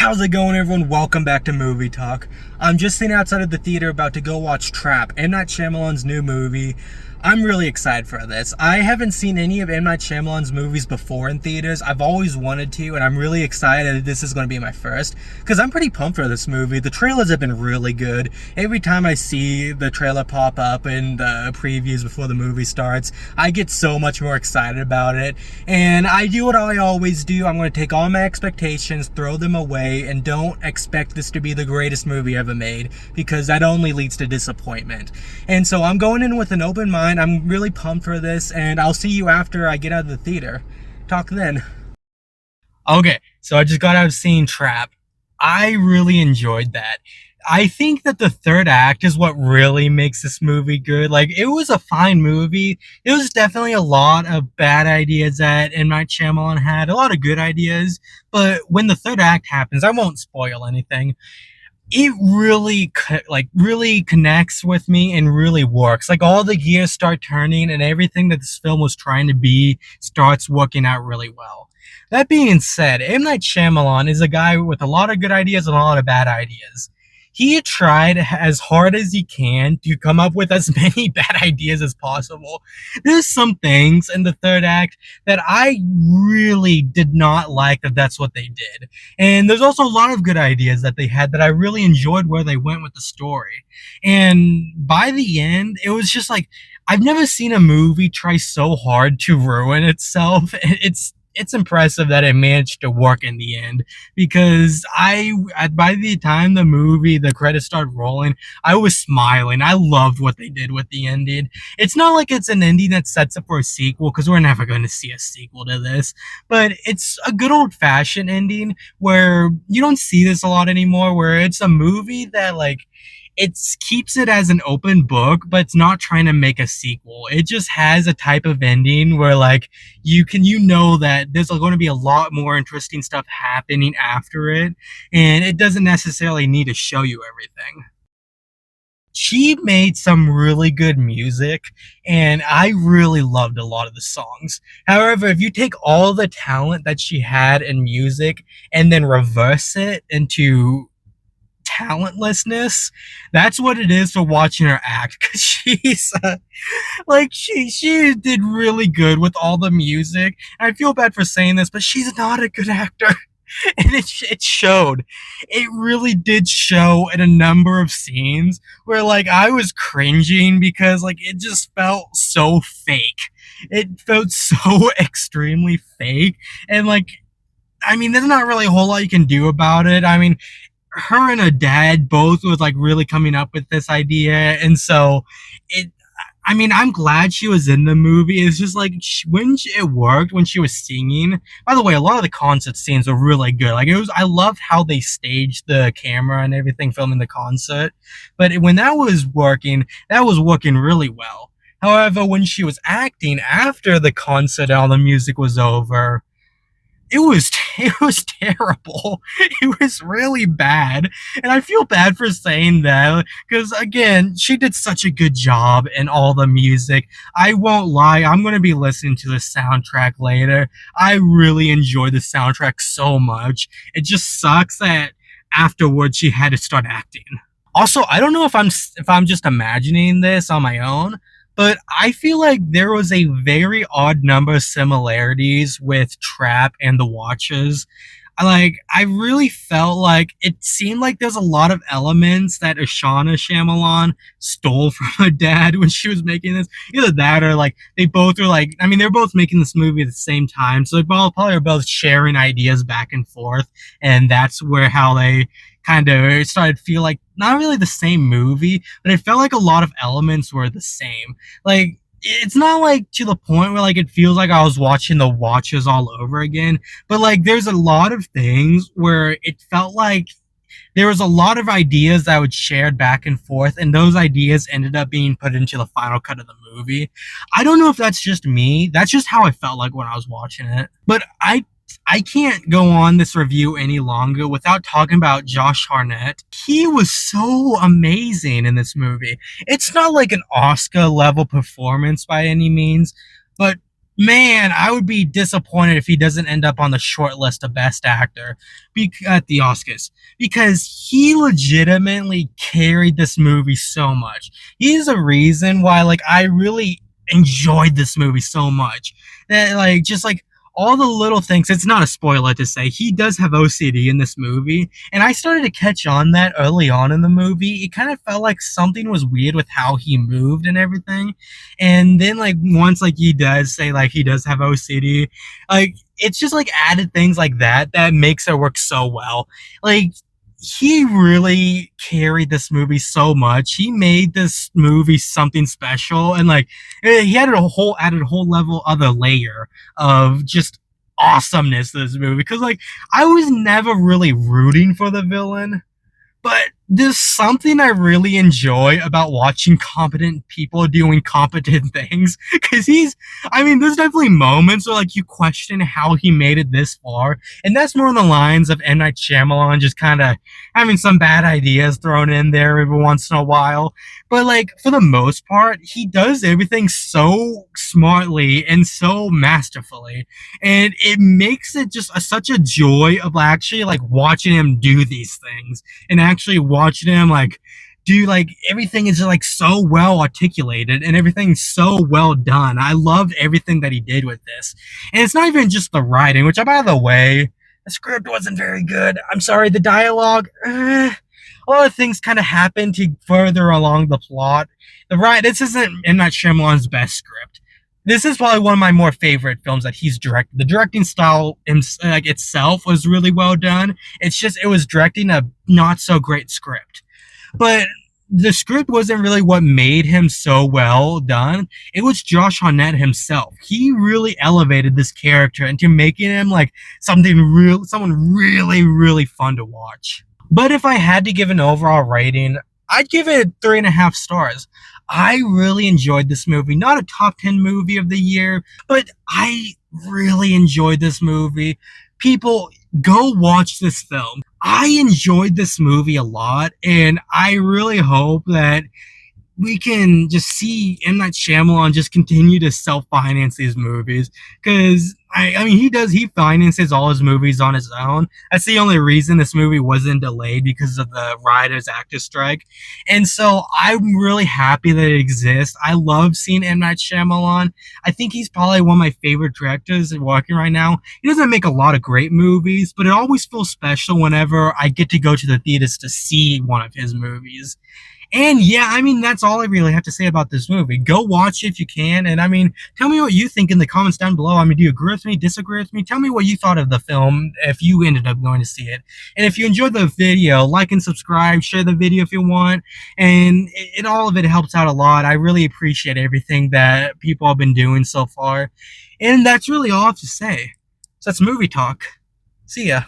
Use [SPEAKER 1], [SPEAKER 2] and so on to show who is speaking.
[SPEAKER 1] How's it going, everyone? Welcome back to Movie Talk. I'm just sitting outside of the theater about to go watch Trap, M. Night Shyamalan's new movie. I'm really excited for this. I haven't seen any of M. Night Shyamalan's movies before in theaters. I've always wanted to, and I'm really excited that this is going to be my first, because I'm pretty pumped for this movie. The trailers have been really good. Every time I see the trailer pop up in the previews before the movie starts, I get so much more excited about it. And I do what I always do. I'm going to take all my expectations, throw them away, and don't expect this to be the greatest movie ever made, because that only leads to disappointment. And so I'm going in with an open mind. I'm really pumped for this, and I'll see you after I get out of the theater. Talk then. Okay, so I just got out of seeing Trap. I really enjoyed that. I think that the third act is what really makes this movie good. Like, it was a fine movie. It was definitely a lot of bad ideas that M. Night Shyamalan had, a lot of good ideas. But when the third act happens, I won't spoil anything. It really connects with me and really works. Like, all the gears start turning and everything that this film was trying to be starts working out really well. That being said, M. Night Shyamalan is a guy with a lot of good ideas and a lot of bad ideas. He tried as hard as he can to come up with as many bad ideas as possible. There's some things in the third act that I really did not like that that's what they did. And there's also a lot of good ideas that they had that I really enjoyed where they went with the story. And by the end, it was just like, I've never seen a movie try so hard to ruin itself. It's impressive that it managed to work in the end, because by the time the credits started rolling, I was smiling. I loved what they did with the ending. It's not like it's an ending that sets up for a sequel, because we're never going to see a sequel to this, but it's a good old fashioned ending where you don't see this a lot anymore, where it's a movie that, like, it keeps it as an open book, but it's not trying to make a sequel. It just has a type of ending where, like, you know that there's going to be a lot more interesting stuff happening after it, and it doesn't necessarily need to show you everything. She made some really good music, and I really loved a lot of the songs. However, if you take all the talent that she had in music and then reverse it into talentlessness, that's what it is for watching her act, because she's like, she did really good with all the music. I feel bad for saying this, but she's not a good actor. And it showed. It really did show in a number of scenes where, like, I was cringing because, like, it just felt so fake. It felt so extremely fake, and, like, I mean, there's not really a whole lot you can do about it. I mean, her and her dad both was, like, really coming up with this idea, and so I'm glad she was in the movie. It's just like, it worked when she was singing. By the way, a lot of the concert scenes were really good. Like, I loved how they staged the camera and everything filming the concert, but when that was working really well. However, when she was acting after the concert and all the music was over, it was terrible. It was really bad, and I feel bad for saying that, because, again, she did such a good job in all the music. I won't lie, I'm going to be listening to the soundtrack later. I really enjoyed the soundtrack so much. It just sucks that afterwards she had to start acting. Also, I don't know if I'm just imagining this on my own, but I feel like there was a very odd number of similarities with Trap and The Watchers. I really felt like it seemed like there's a lot of elements that Ashana Shyamalan stole from her dad when she was making this. Either that, or, like, they both are, like, I mean, they're both making this movie at the same time, so they probably are both sharing ideas back and forth, and that's where how they kind of started to feel like not really the same movie, but it felt like a lot of elements were the same. Like, it's not, like, to the point where, like, it feels like I was watching The Watchers all over again, but, like, there's a lot of things where it felt like there was a lot of ideas that would shared back and forth, and those ideas ended up being put into the final cut of the movie. I don't know if that's just me. That's just how I felt like when I was watching it. But I can't go on this review any longer without talking about Josh Hartnett. He was so amazing in this movie. It's not like an Oscar level performance by any means, but Man, I would be disappointed if he doesn't end up on the short list of Best Actor at the Oscars because he legitimately carried this movie so much. He's a reason why, like, I really enjoyed this movie so much. That, like, just like all the little things. It's not a spoiler to say he does have OCD in this movie, and I started to catch on that early on in the movie. It kind of felt like something was weird with how he moved and everything, and then like once like he does say like he does have OCD, like it's just like added things like that that makes it work so well. Like he really carried this movie so much. He made this movie something special, and like he added a whole level other layer of just awesomeness to this movie because like I was never really rooting for the villain, but there's something I really enjoy about watching competent people doing competent things. Because I mean, there's definitely moments where like you question how he made it this far, and that's more on the lines of M. Night Shyamalan just kind of having some bad ideas thrown in there every once in a while. But like for the most part, he does everything so smartly and so masterfully, and it makes it just such a joy of actually like watching him do these things and actually watching him like do like everything is like so well articulated and everything's so well done. I loved everything that he did with this. And it's not even just the writing, which by the way, the script wasn't very good. I'm sorry, the dialogue, a lot of things kind of happened to further along the plot. This isn't M. Night Shyamalan's best script. This is probably one of my more favorite films that he's directed. The directing style like itself was really well done. It's just it was directing a not so great script. But the script wasn't really what made him so well done. It was Josh Hartnett himself. He really elevated this character into making him like someone really, really fun to watch. But if I had to give an overall rating, I'd give it 3.5 stars. I really enjoyed this movie. Not a top 10 movie of the year, but I really enjoyed this movie. People, go watch this film. I enjoyed this movie a lot, and I really hope that we can just see M. Night Shyamalan just continue to self-finance these movies. Because, I mean, he finances all his movies on his own. That's the only reason this movie wasn't delayed because of the writers-actors strike. And so I'm really happy that it exists. I love seeing M. Night Shyamalan. I think he's probably one of my favorite directors working right now. He doesn't make a lot of great movies, but it always feels special whenever I get to go to the theaters to see one of his movies. And yeah, I mean, that's all I really have to say about this movie. Go watch it if you can. And I mean, tell me what you think in the comments down below. I mean, do you agree with me, disagree with me? Tell me what you thought of the film if you ended up going to see it. And if you enjoyed the video, like and subscribe, share the video if you want. And all of it helps out a lot. I really appreciate everything that people have been doing so far. And that's really all I have to say. So that's movie talk. See ya.